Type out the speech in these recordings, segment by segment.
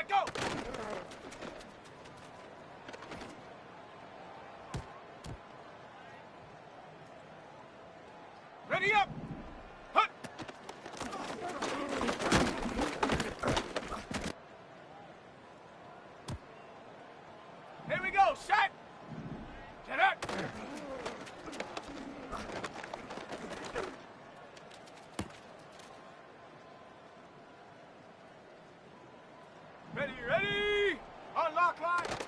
Set, go! Ready up! Hut! Here we go, set! Set up! Ready, ready! Unlock line!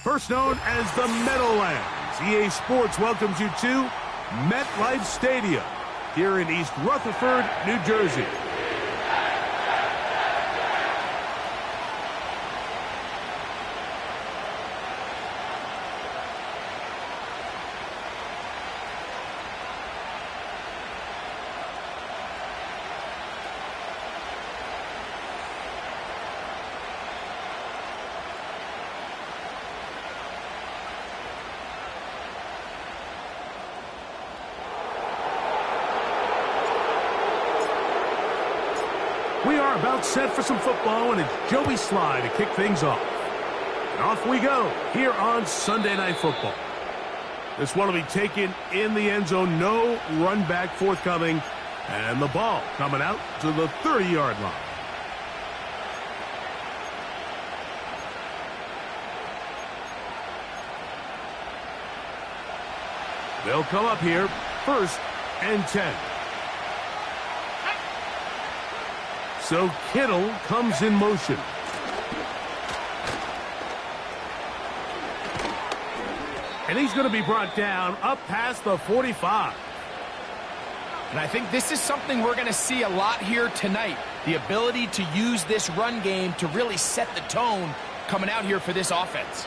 First known as the Meadowlands, EA Sports welcomes you to MetLife Stadium here in East Rutherford, New Jersey. We are about set for some football, and it's Joey Sly to kick things off. And off we go here on Sunday Night Football. This one will be taken in the end zone. No run back forthcoming. And the ball coming out to the 30-yard line. They'll come up here, 1st and 10. So Kittle comes in motion. And he's going to be brought down up past the 45. And I think this is something we're going to see a lot here tonight. The ability to use this run game to really set the tone coming out here for this offense.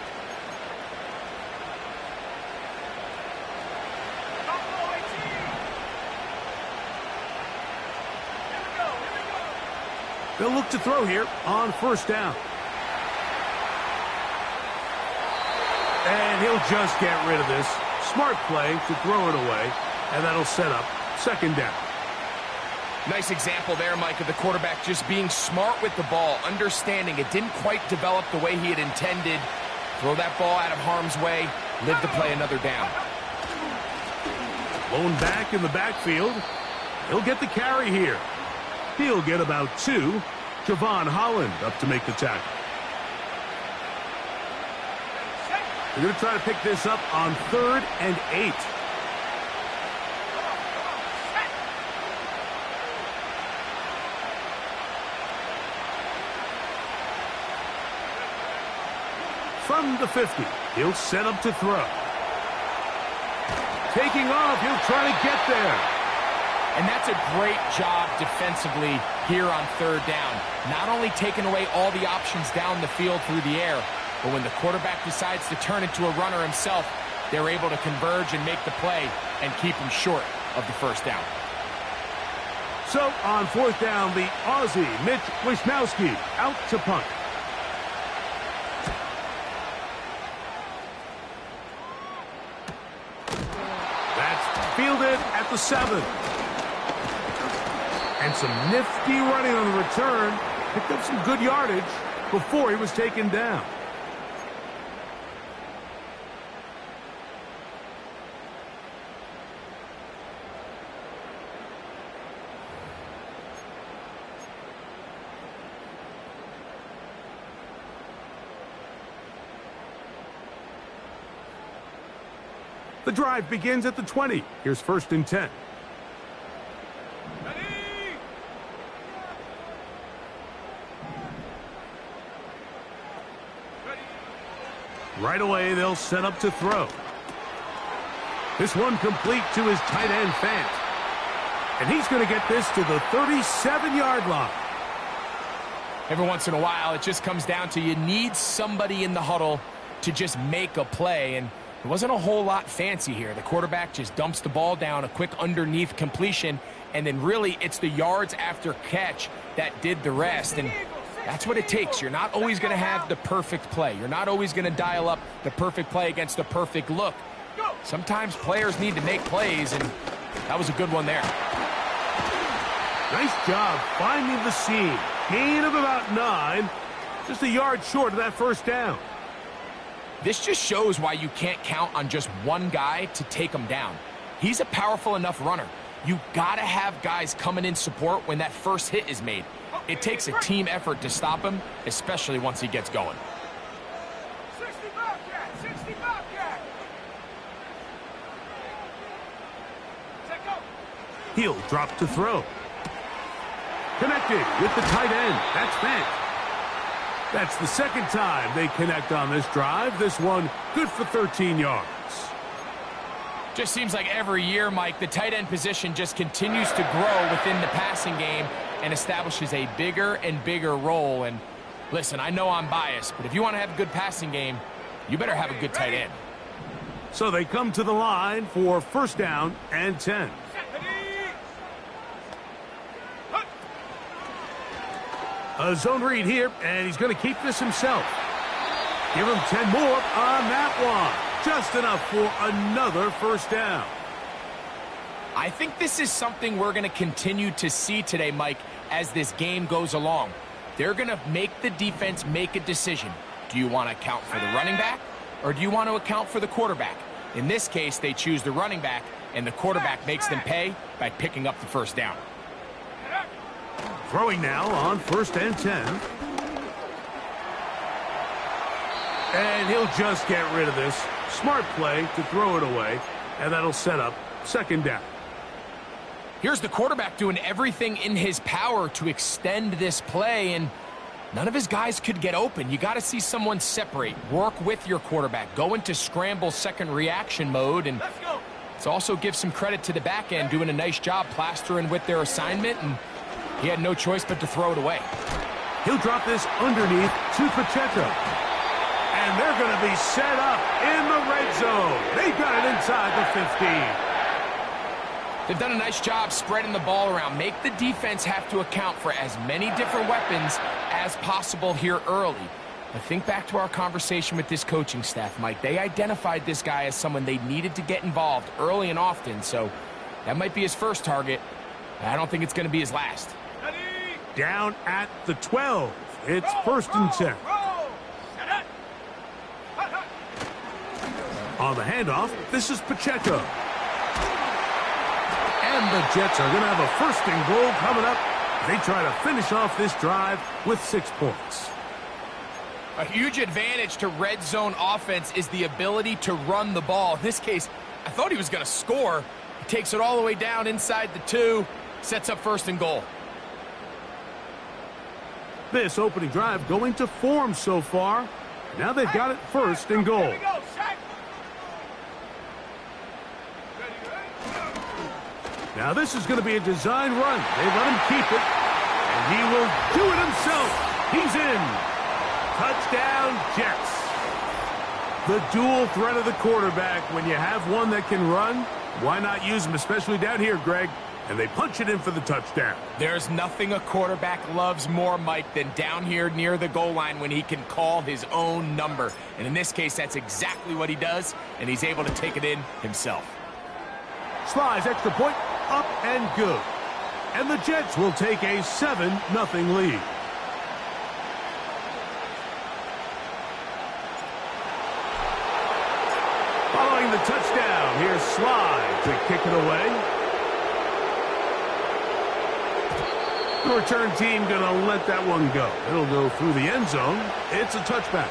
They'll look to throw here on 1st down. And he'll just get rid of this. Smart play to throw it away, and that'll set up 2nd down. Nice example there, Mike, of the quarterback just being smart with the ball, understanding it didn't quite develop the way he had intended. Throw that ball out of harm's way, live to play another down. Blown back in the backfield. He'll get the carry here. He'll get about 2. Javon Holland up to make the tackle. They're going to try to pick this up on 3rd and 8. From the 50, he'll set up to throw. Taking off, he'll try to get there. And that's a great job defensively here on 3rd down. Not only taking away all the options down the field through the air, But when the quarterback decides to turn into a runner himself, they're able to converge and make the play and keep him short of the first down. So on fourth down, the Aussie, Mitch Wisnowski, out to punt. That's fielded at the 7. And some nifty running on the return. Picked up some good yardage before he was taken down. The drive begins at the 20. Here's 1st and 10. Ready? Ready? Right away, they'll set up to throw. This one complete to his tight end, Fant. And he's going to get this to the 37-yard line. Every once in a while, it just comes down to you need somebody in the huddle to just make a play, and there wasn't a whole lot fancy here. The quarterback just dumps the ball down, a quick underneath completion, and then really it's the yards after catch that did the rest. And that's what it takes. You're not always going to have the perfect play. You're not always going to dial up the perfect play against the perfect look. Sometimes players need to make plays, and that was a good one there. Nice job finding the seam. Gain of about 9. Just a yard short of that first down. This just shows why you can't count on just one guy to take him down. He's a powerful enough runner. You gotta have guys coming in support when that first hit is made. It takes a team effort to stop him, especially once he gets going. 60 Bobcat! 60 Bobcat! Set go! He'll drop to throw. Connected with the tight end. That's Fant. That's the second time they connect on this drive. This one good for 13 yards. Just seems like every year, Mike, the tight end position just continues to grow within the passing game and establishes a bigger and bigger role. And listen, I know I'm biased, but if you want to have a good passing game, you better have a good tight end. So they come to the line for 1st down and 10. A zone read here, and he's going to keep this himself. Give him 10 more on that one. Just enough for another 1st down. I think this is something we're going to continue to see today, Mike, as this game goes along. They're going to make the defense make a decision. Do you want to account for the running back, or do you want to account for the quarterback? In this case, they choose the running back, and the quarterback makes them pay by picking up the 1st down. Throwing now on 1st and 10. And he'll just get rid of this. Smart play to throw it away, and that'll set up 2nd down. Here's the quarterback doing everything in his power to extend this play, and none of his guys could get open. You got to see someone separate, work with your quarterback, go into scramble second reaction mode, and let's also give some credit to the back end doing a nice job plastering with their assignment, and he had no choice but to throw it away. He'll drop this underneath to Pacheco. And they're going to be set up in the red zone. They got it inside the 15. They've done a nice job spreading the ball around. Make the defense have to account for as many different weapons as possible here early. But think back to our conversation with this coaching staff, Mike. They identified this guy as someone they needed to get involved early and often. So that might be his first target. I don't think it's going to be his last. Down at the 12. It's 1st and 10. On the handoff, this is Pacheco. And the Jets are going to have a 1st and goal coming up. They try to finish off this drive with 6 points. A huge advantage to red zone offense is the ability to run the ball. In this case, I thought he was going to score. He takes it all the way down inside the 2, sets up 1st and goal. This opening drive going to form so far. Now they've got it 1st and goal. Now this is going to be a design run. They let him keep it, and he will do it himself. He's in. Touchdown, Jets. The dual threat of the quarterback. When you have one that can run, why not use him, especially down here, Greg? And they punch it in for the touchdown. There's nothing a quarterback loves more, Mike, than down here near the goal line when he can call his own number. And in this case, that's exactly what he does, and he's able to take it in himself. Slides extra point, up and good. And the Jets will take a 7-0 lead. Following the touchdown, here's Slide to kick it away. The return team going to let that one go. It'll go through the end zone. It's a touchback.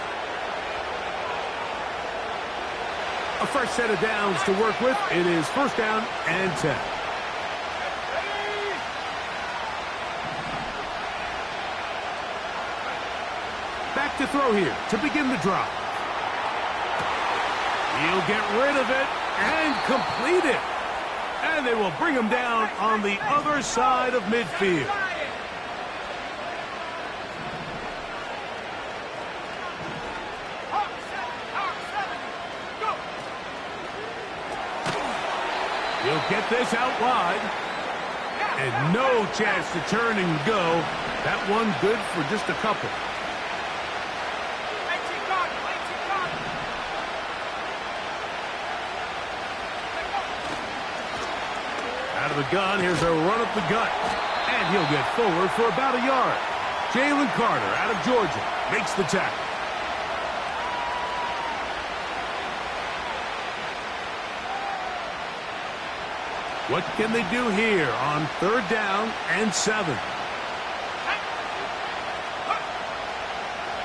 A fresh set of downs to work with. It is first down and 10. Back to throw here to begin the drive. He'll get rid of it and complete it. And they will bring him down on the other side of midfield. He'll get this out wide. And no chance to turn and go. That one good for just a couple. Out of the gun, here's a run up the gut. And he'll get forward for about a yard. Jalen Carter out of Georgia makes the tackle. What can they do here on third down and 7?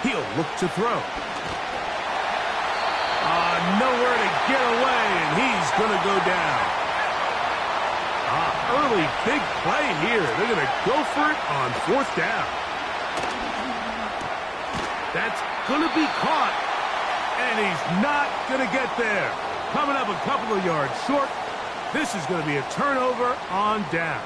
He'll look to throw. Nowhere to get away, and he's going to go down. Early big play here. They're going to go for it on fourth down. That's going to be caught, and he's not going to get there. Coming up a couple of yards short. This is going to be a turnover on downs.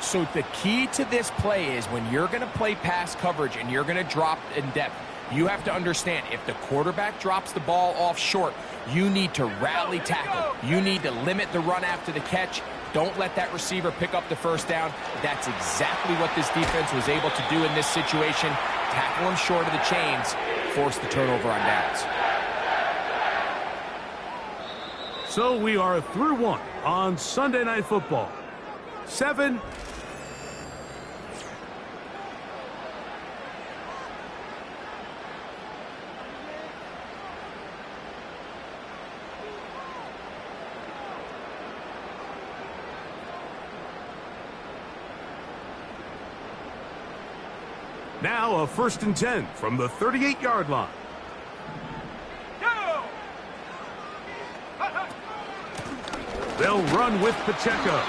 So the key to this play is when you're going to play pass coverage and you're going to drop in depth, you have to understand if the quarterback drops the ball off short, you need to rally tackle. You need to limit the run after the catch. Don't let that receiver pick up the first down. That's exactly what this defense was able to do in this situation. Tackle him short of the chains, force the turnover on downs. So we are through one on Sunday Night Football. 7. Now a 1st and 10 from the 38-yard line. They'll run with Pacheco.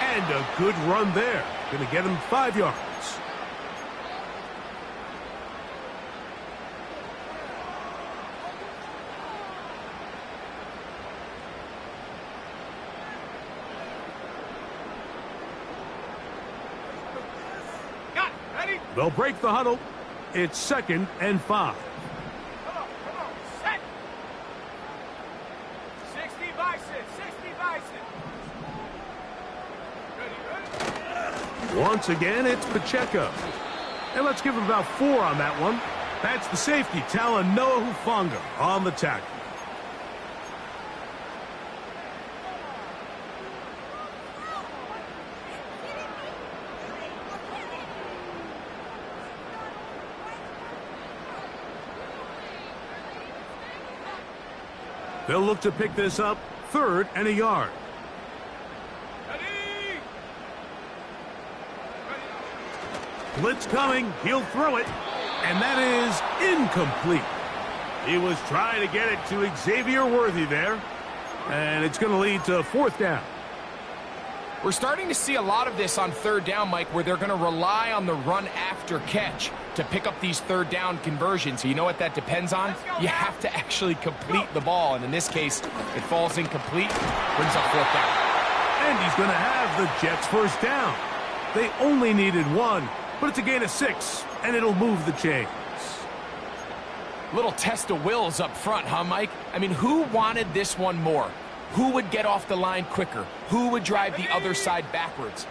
And a good run there. Going to get him 5 yards. They'll break the huddle. It's 2nd and 5. Come on, set. 60 bison, 60 bison. Ready. Once again, it's Pacheco. And let's give him about 4 on that one. That's the safety, Talanoa Hufanga on the tackle. They'll look to pick this up, 3rd and a yard. Ready. Blitz coming, he'll throw it, and that is incomplete. He was trying to get it to Xavier Worthy there, and it's going to lead to 4th down. We're starting to see a lot of this on 3rd down, Mike, where they're going to rely on the run after catch to pick up these 3rd down conversions. So you know what that depends on? You have to actually complete the ball, and in this case, it falls incomplete, brings up 4th down. And he's going to have the Jets 1st down. They only needed 1, but it's a gain of 6, and it'll move the chains. Little test of wills up front, huh, Mike? I mean, who wanted this one more? Who would get off the line quicker? Who would drive the other side backwards?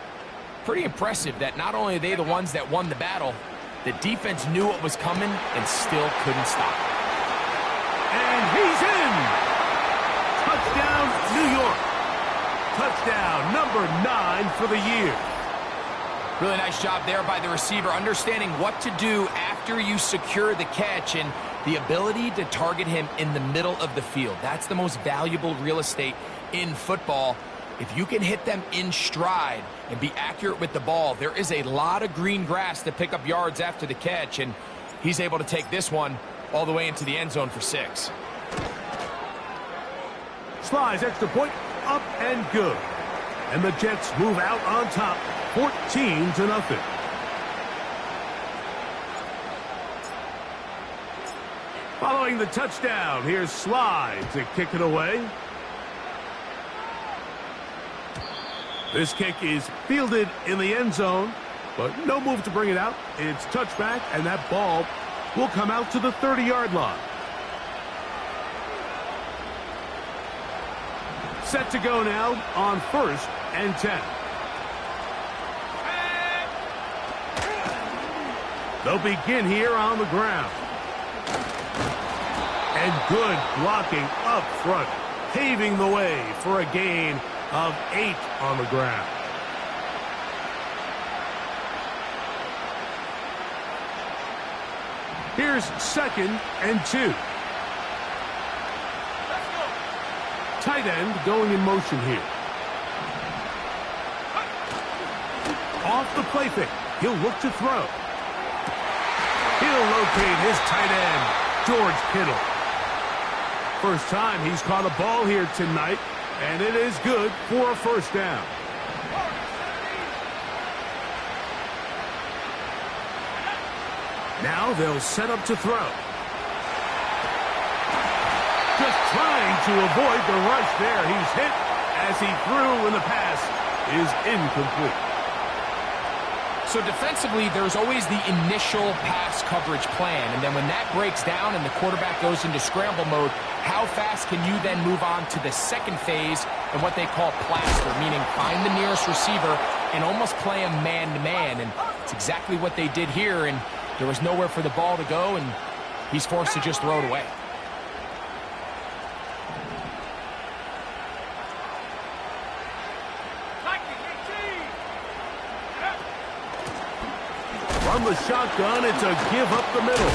Pretty impressive that not only are they the ones that won the battle, the defense knew what was coming and still couldn't stop it. And he's in! Touchdown, New York. Touchdown number 9 for the year. Really nice job there by the receiver, understanding what to do after you secure the catch and the ability to target him in the middle of the field. That's the most valuable real estate in football. If you can hit them in stride and be accurate with the ball, there is a lot of green grass to pick up yards after the catch, and he's able to take this one all the way into the end zone for 6. Slides extra point, up and good. And the Jets move out on top, 14-0. Following the touchdown, here's Slides to kick it away. This kick is fielded in the end zone, but no move to bring it out. It's touchback, and that ball will come out to the 30-yard line. Set to go now on 1st and 10. They'll begin here on the ground. And good blocking up front, paving the way for a gain of 8 on the ground. Here's 2nd and 2. Tight end going in motion here. Off the play fake. He'll look to throw. He'll locate his tight end, George Kittle. First time he's caught a ball here tonight, and it is good for a first down. Now they'll set up to throw. Just trying to avoid the rush there. He's hit as he threw, and the pass is incomplete. So defensively, there's always the initial pass coverage plan, and then when that breaks down and the quarterback goes into scramble mode, how fast can you then move on to the second phase and what they call plaster, meaning find the nearest receiver and almost play him man-to-man, and it's exactly what they did here, and there was nowhere for the ball to go, and he's forced to just throw it away. From the shotgun, it's a give up the middle.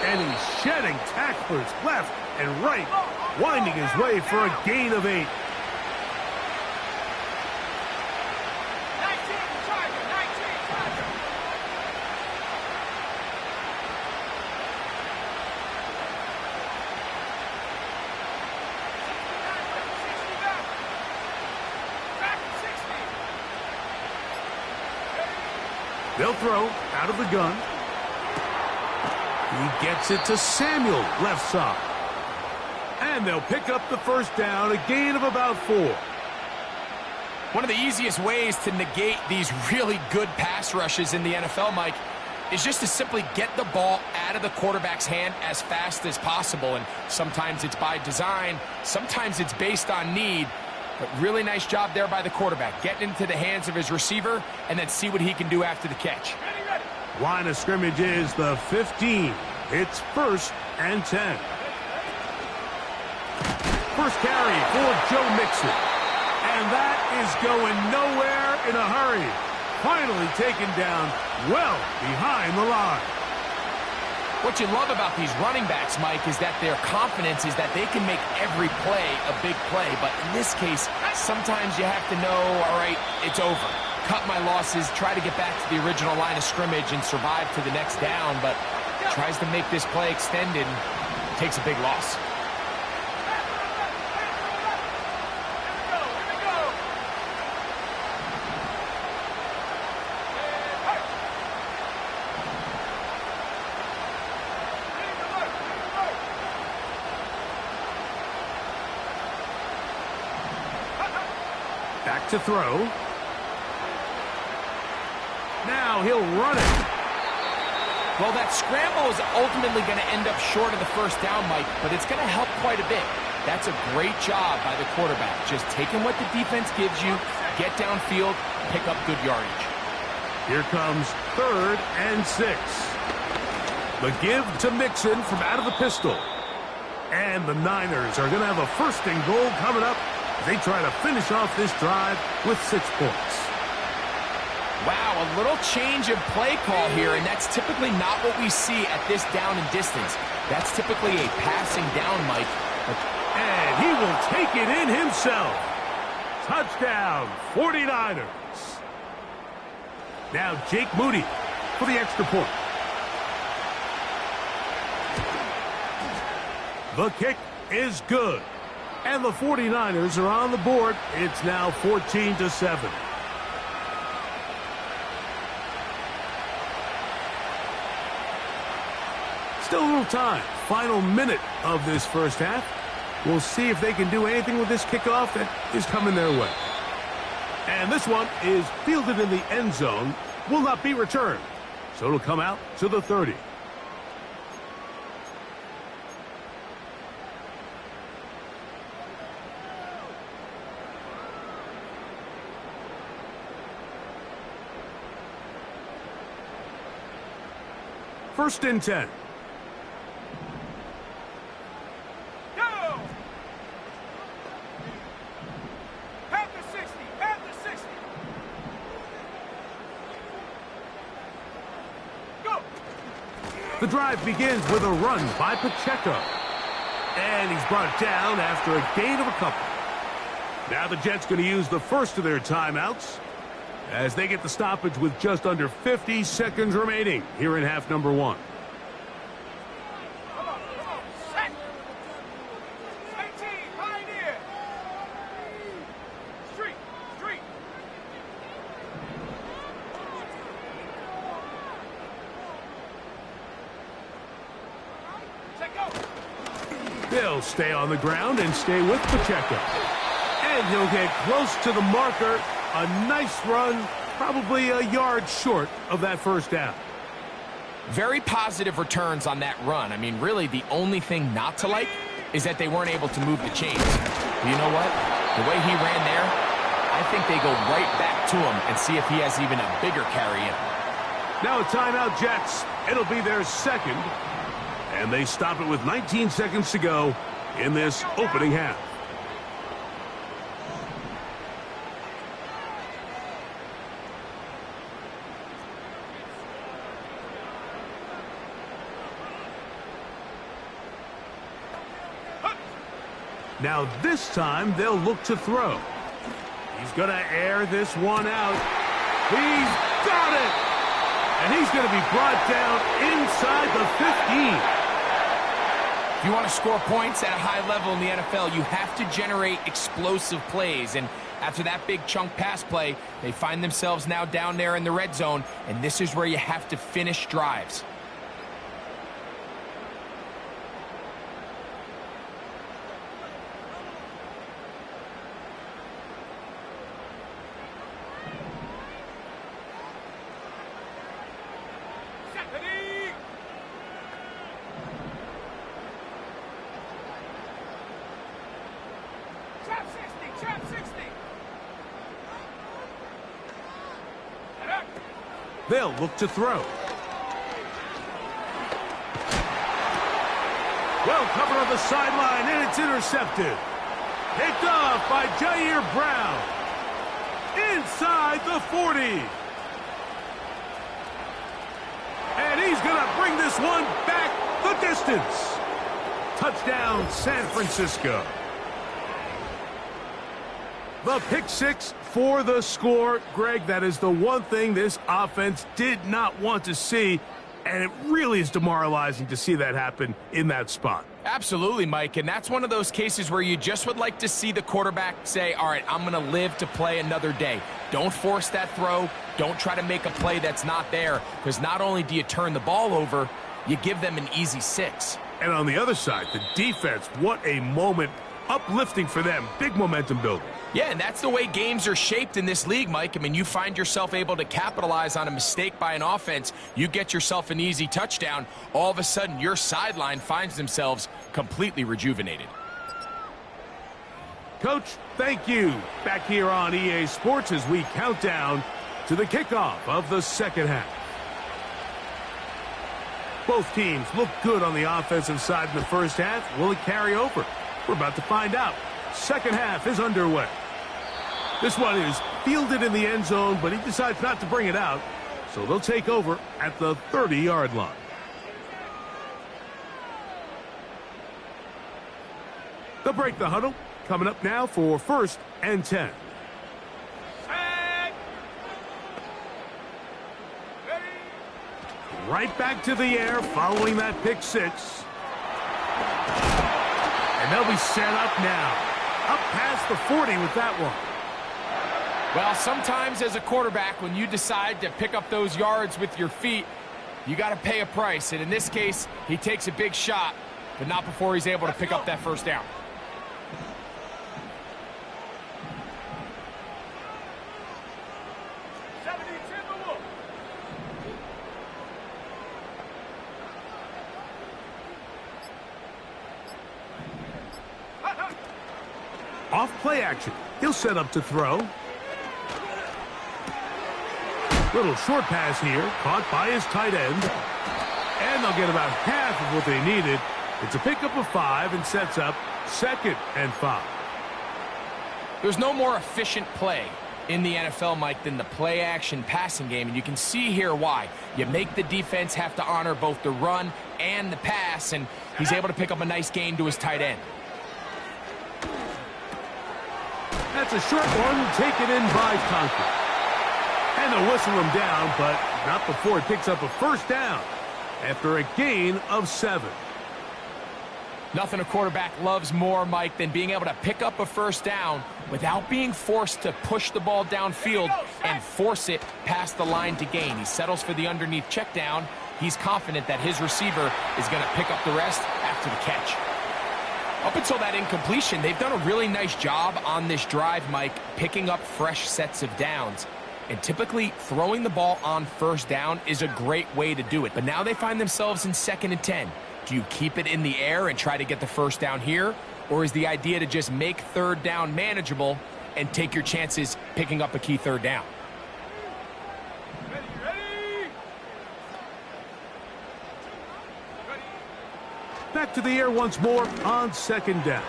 And he's shedding tacklers left and right, winding his way for a gain of 8. 19, Charger, 19, Charger. They'll throw out of the gun. He gets it to Samuel, left side. And they'll pick up the first down, a gain of about 4. One of the easiest ways to negate these really good pass rushes in the NFL, Mike, is just to simply get the ball out of the quarterback's hand as fast as possible. And sometimes it's by design, sometimes it's based on need. But really nice job there by the quarterback, getting into the hands of his receiver and then see what he can do after the catch. Line of scrimmage is the 15. It's 1st and 10. First carry for Joe Mixon. And that is going nowhere in a hurry. Finally taken down well behind the line. What you love about these running backs, Mike, is that their confidence is that they can make every play a big play. But in this case, sometimes you have to know, all right, it's over. Cut my losses, try to get back to the original line of scrimmage and survive to the next down, but tries to make this play extended and takes a big loss. Back to throw. Now he'll run it. Well, that scramble is ultimately going to end up short of the first down, Mike, but it's going to help quite a bit. That's a great job by the quarterback. Just taking what the defense gives you, get downfield, pick up good yardage. Here comes 3rd and 6. The give to Mixon from out of the pistol. And the Niners are going to have a 1st and goal coming up as they try to finish off this drive with 6 points. Wow, a little change of play call here, and that's typically not what we see at this down and distance. That's typically a passing down, Mike. And he will take it in himself. Touchdown, 49ers. Now Jake Moody for the extra point. The kick is good. And the 49ers are on the board. It's now 14-7. Still a little time. Final minute of this first half. We'll see if they can do anything with this kickoff that is coming their way. And this one is fielded in the end zone. Will not be returned. So it'll come out to the 30. First and 10. Go! At the 60, at the 60. Go! The drive begins with a run by Pacheco. And he's brought down after a gain of a couple. Now the Jets going to use the first of their timeouts as they get the stoppage with just under 50 seconds remaining here in half number 1. Come on, set. 18, pioneer. Street, street. Set, go. They'll stay on the ground and stay with Pacheco. And he'll get close to the marker. A nice run, probably a yard short of that first down. Very positive returns on that run. I mean, really, the only thing not to like is that they weren't able to move the chains. But you know what? The way he ran there, I think they go right back to him and see if he has even a bigger carry in. Now a timeout, Jets. It'll be their second. And they stop it with 19 seconds to go in this opening half. Now this time they'll look to throw. He's going to air this one out. He's got it! And he's going to be brought down inside the 15. If you want to score points at a high level in the NFL, you have to generate explosive plays. And after that big chunk pass play, they find themselves now down there in the red zone, and this is where you have to finish drives. They'll look to throw. Well covered on the sideline, and it's intercepted. Picked off by Jair Brown. Inside the 40. And he's going to bring this one back the distance. Touchdown, San Francisco. The pick six for the score. Greg, that is the one thing this offense did not want to see, and it really is demoralizing to see that happen in that spot. Absolutely, Mike, and that's one of those cases where you just would like to see the quarterback say, all right, I'm going to live to play another day. Don't force that throw. Don't try to make a play that's not there, because not only do you turn the ball over, you give them an easy 6. And on the other side, the defense, what a moment Uplifting for them. Big momentum building. Yeah, and that's the way games are shaped in this league, Mike. I mean, you find yourself able to capitalize on a mistake by an offense. You get yourself an easy touchdown. All of a sudden, your sideline finds themselves completely rejuvenated. Coach, thank you. Back here on EA Sports as we count down to the kickoff of the second half. Both teams look good on the offensive side in the first half. Will it carry over? We're about to find out. Second half is underway. This one is fielded in the end zone, but he decides not to bring it out. So they'll take over at the 30-yard line. They'll break the huddle. Coming up now for 1st and 10. Set. Ready. Right back to the air following that pick six. And they'll be set up now. Up past the 40 with that one. Well, sometimes as a quarterback, when you decide to pick up those yards with your feet, you got to pay a price. And in this case, he takes a big shot, but not before he's able to pick up that first down. Off play action. He'll set up to throw. Little short pass here, caught by his tight end. And they'll get about half of what they needed. It's a pickup of 5 and sets up 2nd and 5. There's no more efficient play in the NFL, Mike, than the play-action passing game, and you can see here why. You make the defense have to honor both the run and the pass, and he's able to pick up a nice gain to his tight end. That's a short one taken in by Conklin. And they'll whistle him down, but not before he picks up a first down after a gain of 7. Nothing a quarterback loves more, Mike, than being able to pick up a first down without being forced to push the ball downfield and force it past the line to gain. He settles for the underneath check down. He's confident that his receiver is going to pick up the rest after the catch. Up until that incompletion, they've done a really nice job on this drive, Mike, picking up fresh sets of downs. And typically, throwing the ball on first down is a great way to do it. But now they find themselves in 2nd and 10. Do you keep it in the air and try to get the first down here? Or is the idea to just make 3rd down manageable and take your chances picking up a key 3rd down? Back to the air once more on 2nd down.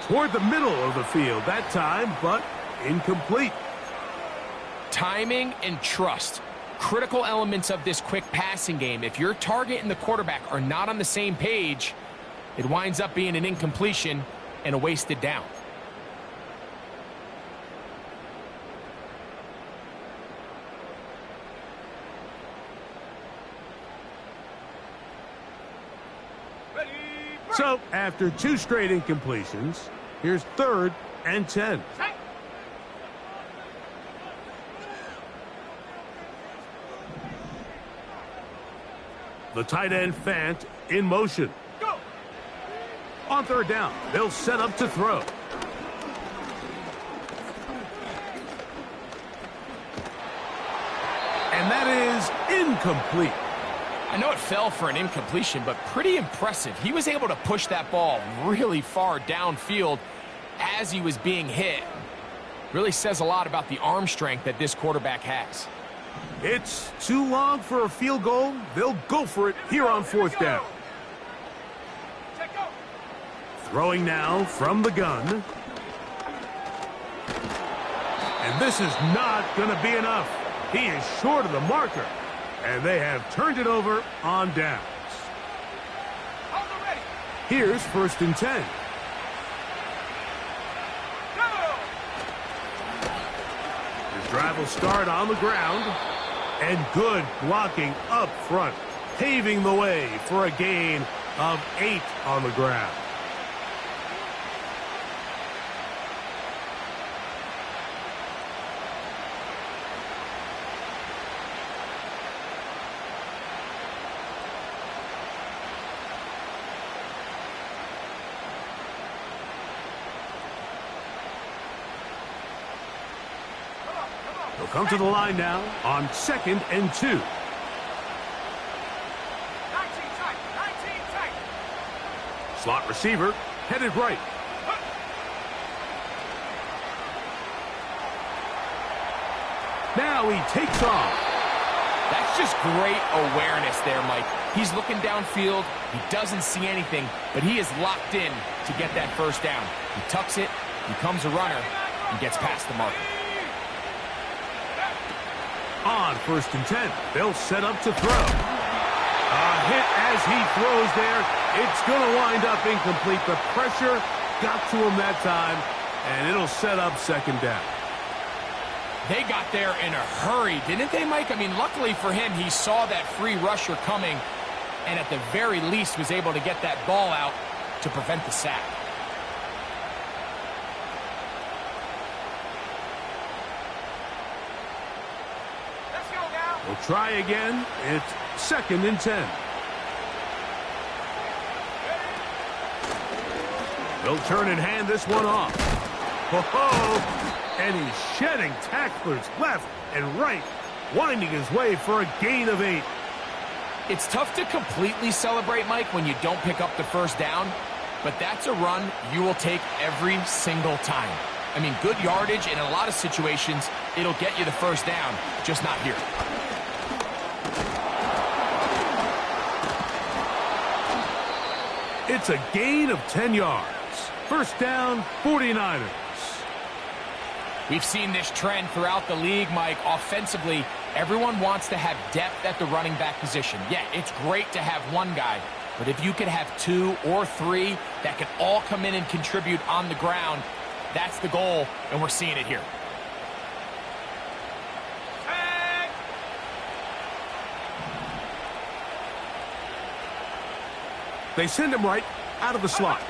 Toward the middle of the field that time, but incomplete. Timing and trust. Critical elements of this quick passing game. If your target and the quarterback are not on the same page, it winds up being an incompletion and a wasted down. So, after 2 straight incompletions, here's 3rd and 10. The tight end Fant in motion. Go. On 3rd down, they'll set up to throw. And that is incomplete. I know it fell for an incompletion, but pretty impressive. He was able to push that ball really far downfield as he was being hit. Really says a lot about the arm strength that this quarterback has. It's too long for a field goal. They'll go for it here on 4th down. Throwing now from the gun. And this is not going to be enough. He is short of the marker. And they have turned it over on downs. Here's 1st and 10. His drive will start on the ground. And good blocking up front, paving the way for a gain of 8 on the ground. He'll come to the line now on 2nd and 2. 19 tight. 19 tight. Slot receiver headed right. Now he takes off. That's just great awareness there, Mike. He's looking downfield. He doesn't see anything, but he is locked in to get that first down. He tucks it, becomes a runner, and gets past the marker. On 1st and 10, they'll set up to throw. A hit as he throws there. It's going to wind up incomplete. The pressure got to him that time, and it'll set up 2nd down. They got there in a hurry, didn't they, Mike? I mean, luckily for him, he saw that free rusher coming, and at the very least was able to get that ball out to prevent the sack. Let's go now. We'll try again. It's 2nd and 10. They'll turn and hand this one off. Ho-ho! And he's shedding tacklers left and right, winding his way for a gain of 8. It's tough to completely celebrate, Mike, when you don't pick up the first down, but that's a run you will take every single time. I mean, good yardage, and in a lot of situations, it'll get you the first down, just not here. It's a gain of 10 yards. First down, 49ers. We've seen this trend throughout the league, Mike. Offensively, everyone wants to have depth at the running back position. Yeah, it's great to have one guy, but if you could have 2 or 3 that can all come in and contribute on the ground, that's the goal, and we're seeing it here. Tag. They send him right out of the slot.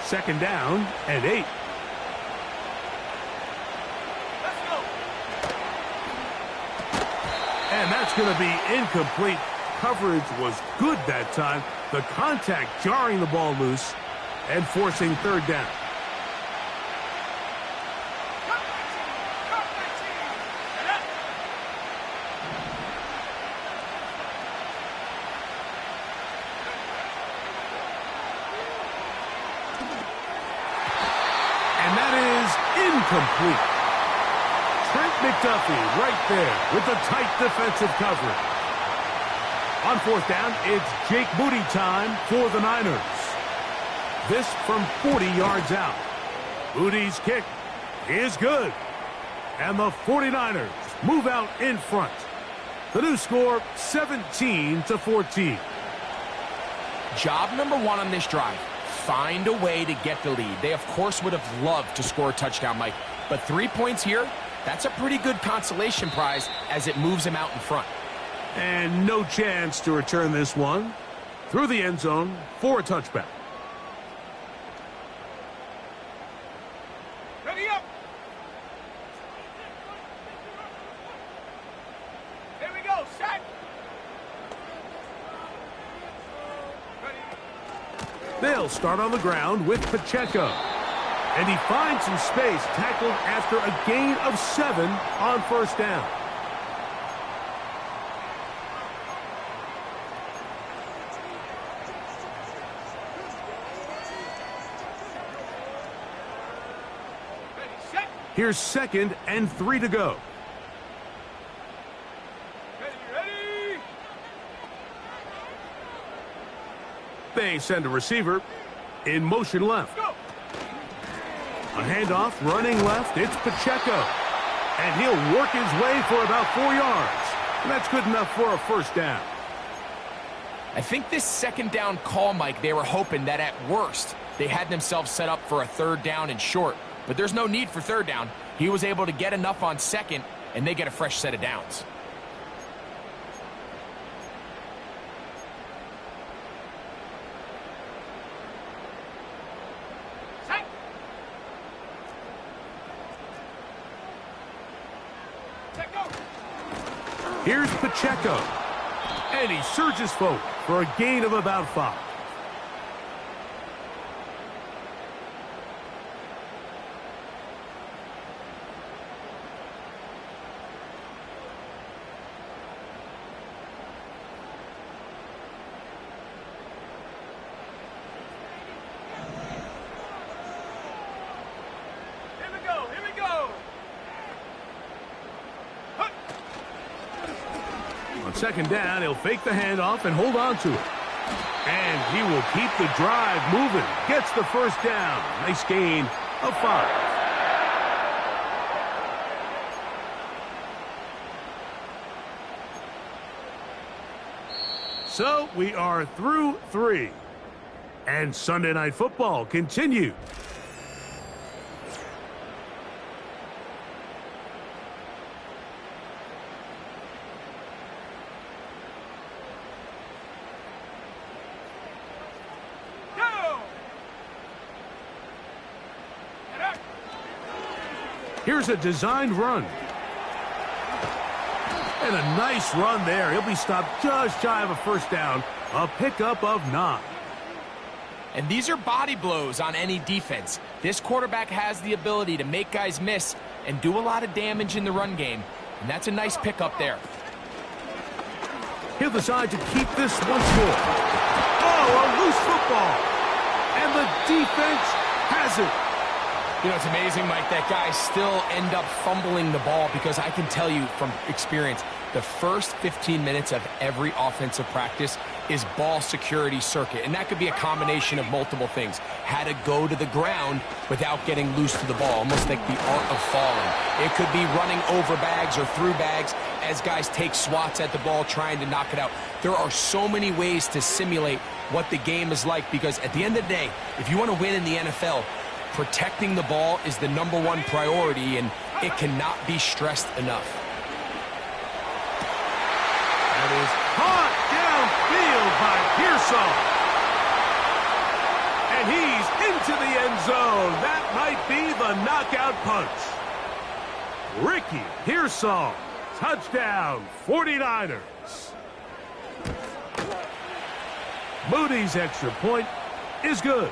Second down and 8. Let's go. And that's going to be incomplete. Coverage was good that time. The contact jarring the ball loose and forcing 3rd down. Cut 19. And up. And that is incomplete. Trent McDuffie right there with the tight defensive coverage. On 4th down, it's Jake Moody time for the Niners. This from 40 yards out. Moody's kick is good. And the 49ers move out in front. The new score, 17-14. Job number 1 on this drive. Find a way to get the lead. They, of course, would have loved to score a touchdown, Mike. But 3 points here, that's a pretty good consolation prize as it moves him out in front. And no chance to return this one through the end zone for a touchback. Ready up. Here we go. Set. Ready. They'll start on the ground with Pacheco. And he finds some space, tackled after a gain of 7 on 1st down. Ready. Set. Here's 2nd and 3 to go. Ready. They send a receiver in motion left. Go. A handoff, running left, it's Pacheco. And he'll work his way for about 4 yards. And that's good enough for a first down. I think this 2nd down call, Mike, they were hoping that at worst they had themselves set up for a 3rd down and short. But there's no need for 3rd down. He was able to get enough on 2nd, and they get a fresh set of downs. Set. Set. Go. Here's Pacheco. And he surges forward for a gain of about 5. Second down, he'll fake the handoff and hold on to it. And he will keep the drive moving. Gets the first down. Nice gain of 5. So we are through 3. And Sunday Night Football continues. Here's a designed run. And a nice run there. He'll be stopped just shy of a first down. A pickup of 9. And these are body blows on any defense. This quarterback has the ability to make guys miss and do a lot of damage in the run game. And that's a nice pickup there. He'll decide to keep this once more. Oh, a loose football. And the defense has it. You know, it's amazing, Mike, that guys still end up fumbling the ball because I can tell you from experience, the first 15 minutes of every offensive practice is ball security circuit. And that could be a combination of multiple things. How to go to the ground without getting loose to the ball, almost like the art of falling. It could be running over bags or through bags as guys take swats at the ball trying to knock it out. There are so many ways to simulate what the game is like because at the end of the day, if you want to win in the NFL, protecting the ball is the #1 priority, and it cannot be stressed enough. That is caught downfield by Pearsall. And he's into the end zone. That might be the knockout punch. Ricky Pearsall, touchdown, 49ers. Moody's extra point is good.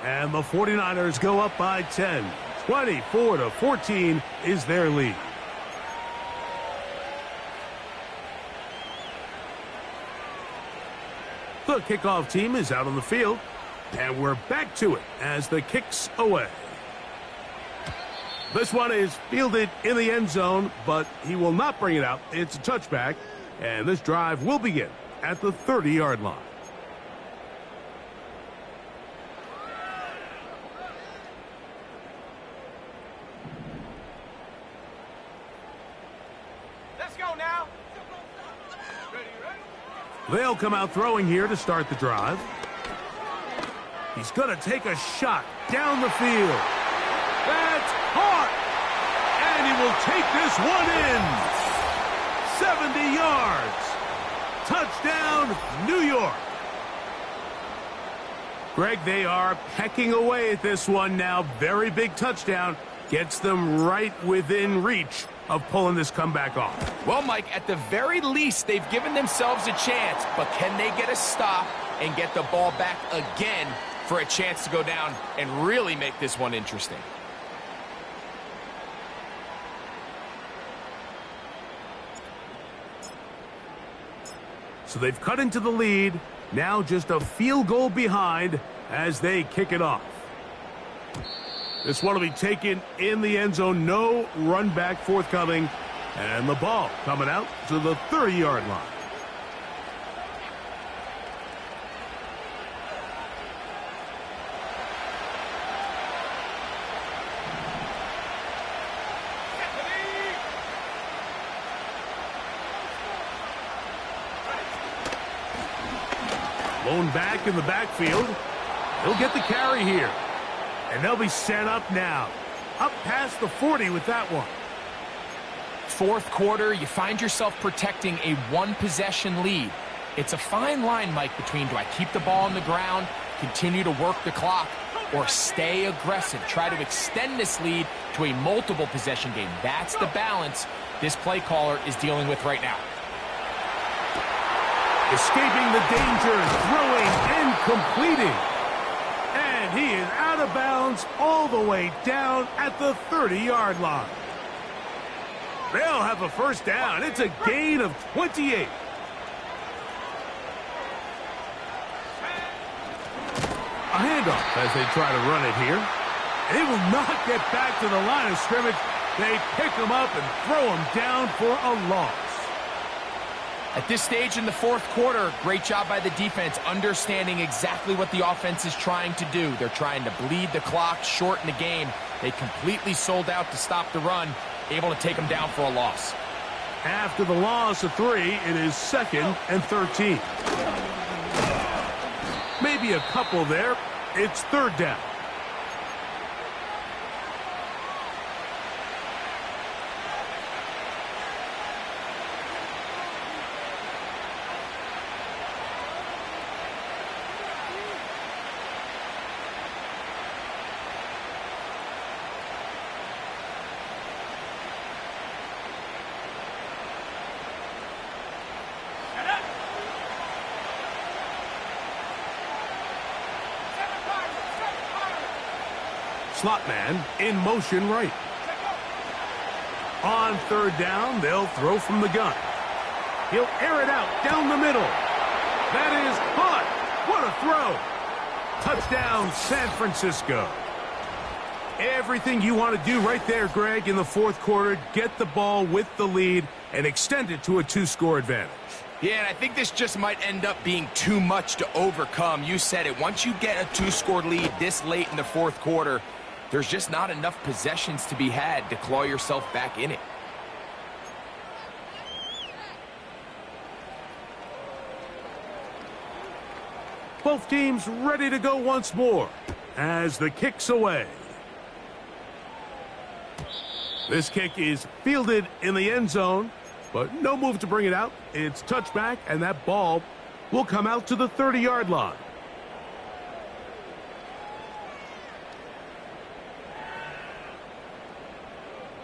And the 49ers go up by 10. 24-14 is their lead. The kickoff team is out on the field. And we're back to it as the kick's away. This one is fielded in the end zone, but he will not bring it out. It's a touchback. And this drive will begin at the 30-yard line. They'll come out throwing here to start the drive. He's going to take a shot down the field. That's caught. And he will take this one in. 70 yards. Touchdown, New York. Greg, they are pecking away at this one now. Very big touchdown. Gets them right within reach of pulling this comeback off. Well, Mike, at the very least, they've given themselves a chance, but can they get a stop and get the ball back again for a chance to go down and really make this one interesting? So they've cut into the lead, now just a field goal behind as they kick it off. This one will be taken in the end zone. No run back forthcoming. And the ball coming out to the 30-yard line. Lone back in the backfield. He'll get the carry here. And they'll be set up now. Up past the 40 with that one. Fourth quarter, you find yourself protecting a one-possession lead. It's a fine line, Mike, between do I keep the ball on the ground, continue to work the clock, or stay aggressive, try to extend this lead to a multiple possession game. That's the balance this play caller is dealing with right now. Escaping the danger, throwing and completing. And he is out of bounds all the way down at the 30-yard line. They'll have a first down. It's a gain of 28. A handoff as they try to run it here. And they will not get back to the line of scrimmage. They pick him up and throw him down for a loss. At this stage in the fourth quarter, great job by the defense, understanding exactly what the offense is trying to do. They're trying to bleed the clock, shorten the game. They completely sold out to stop the run, able to take them down for a loss. After the loss of 3, it is 2nd and 13. Maybe a couple there. It's 3rd down. Slot man in motion right. On 3rd down, they'll throw from the gun. He'll air it out down the middle. That is caught. What a throw. Touchdown, San Francisco. Everything you want to do right there, Greg, in the fourth quarter. Get the ball with the lead and extend it to a 2-score advantage. Yeah, and I think this just might end up being too much to overcome. You said it. Once you get a 2-score lead this late in the fourth quarter, there's just not enough possessions to be had to claw yourself back in it. Both teams ready to go once more as the kick's away. This kick is fielded in the end zone, but no move to bring it out. It's touchback, and that ball will come out to the 30-yard line.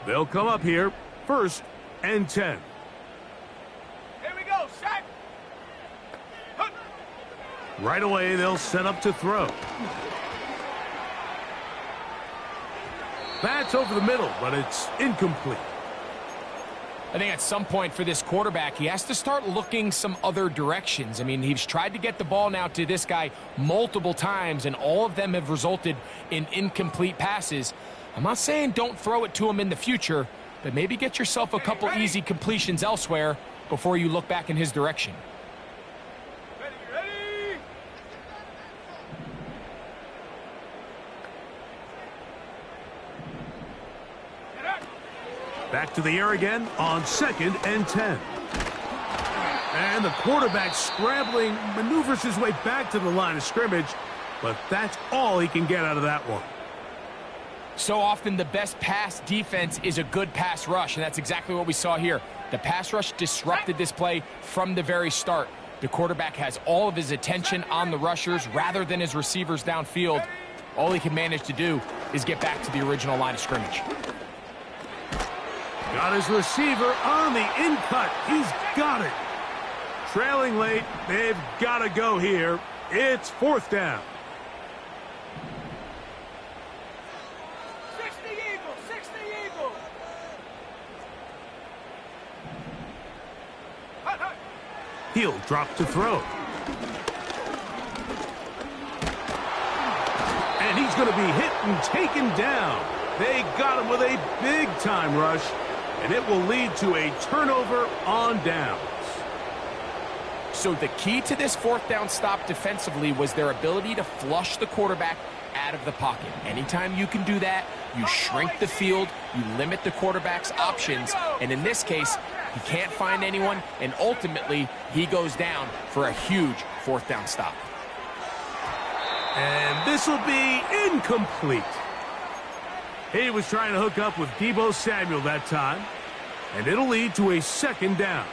They'll come up here, 1st and 10. Here we go, set. Right away, they'll set up to throw. That's over the middle, but it's incomplete. I think at some point for this quarterback, he has to start looking some other directions. I mean, he's tried to get the ball now to this guy multiple times, and all of them have resulted in incomplete passes. I'm not saying don't throw it to him in the future, but maybe get yourself a couple easy completions elsewhere before you look back in his direction. Ready. Back to the air again on 2nd and 10. And the quarterback scrambling, maneuvers his way back to the line of scrimmage, but that's all he can get out of that one. So often the best pass defense is a good pass rush, and that's exactly what we saw here. The pass rush disrupted this play from the very start. The quarterback has all of his attention on the rushers rather than his receivers downfield. All he can manage to do is get back to the original line of scrimmage. Got his receiver on the in-cut. He's got it. Trailing late, they've got to go here. It's 4th down. 60 Eagles, 60 Eagles. He'll drop to throw. And he's going to be hit and taken down. They got him with a big-time rush, and it will lead to a turnover on downs. So the key to this 4th down stop defensively was their ability to flush the quarterback out of the pocket. Anytime you can do that, you shrink the field, you limit the quarterback's options, and in this case, he can't find anyone, and ultimately, he goes down for a huge 4th down stop. And this will be incomplete. He was trying to hook up with Deebo Samuel that time, and it'll lead to a 2nd down.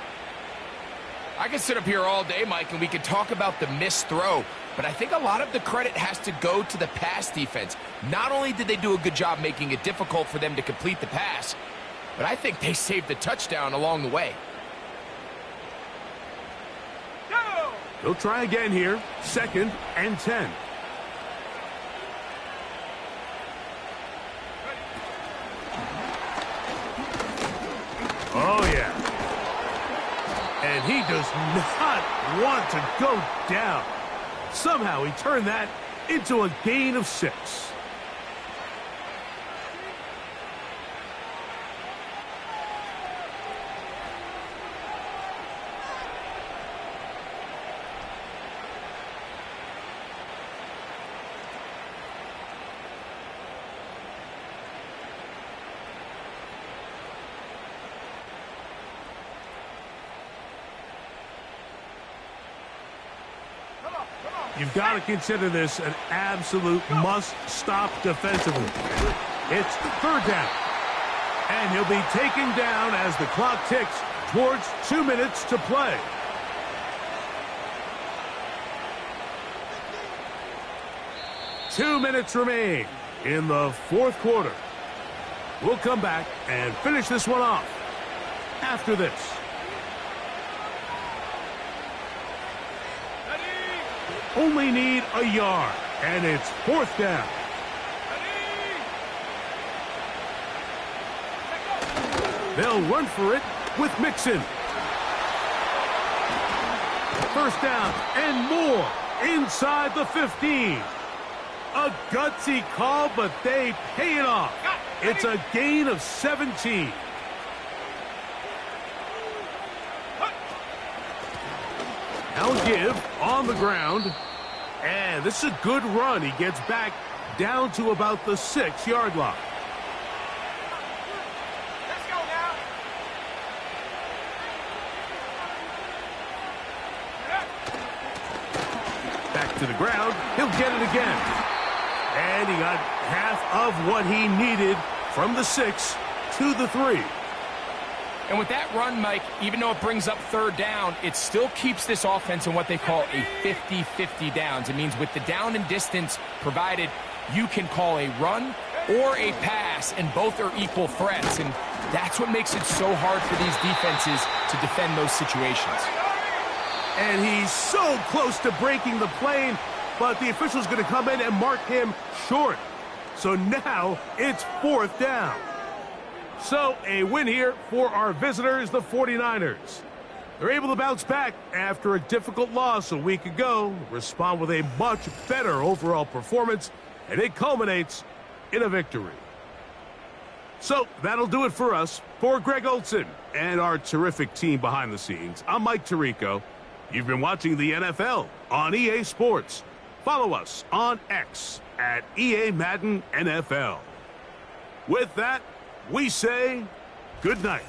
I could sit up here all day, Mike, and we could talk about the missed throw, but I think a lot of the credit has to go to the pass defense. Not only did they do a good job making it difficult for them to complete the pass, but I think they saved the touchdown along the way. Go. He'll try again here. 2nd and 10. Oh, yeah. And he does not want to go down. Somehow he turned that into a gain of 6. You've got to consider this an absolute must-stop defensively. It's 3rd down. And he'll be taken down as the clock ticks towards 2 minutes to play. Two minutes remain in the 4th quarter. We'll come back and finish this one off after this. Only need a yard, and it's 4th down. They'll run for it with Mixon. 1st down and more inside the 15. A gutsy call, but they pay it off. It's a gain of 17. Now give on the ground. And this is a good run. He gets back down to about the 6-yard line. Let's go now. Back to the ground. He'll get it again. And he got half of what he needed from the 6 to the 3. And with that run, Mike, even though it brings up 3rd down, it still keeps this offense in what they call a 50-50 downs. It means with the down and distance provided, you can call a run or a pass, and both are equal threats. And that's what makes it so hard for these defenses to defend those situations. And he's so close to breaking the plane, but the official's going to come in and mark him short. So now it's 4th down. So, a win here for our visitors, the 49ers. They're able to bounce back after a difficult loss a week ago, respond with a much better overall performance, and it culminates in a victory. So, that'll do it for us. For Greg Olson and our terrific team behind the scenes, I'm Mike Tirico. You've been watching the NFL on EA Sports. Follow us on X at EA Madden NFL. With that, we say good night.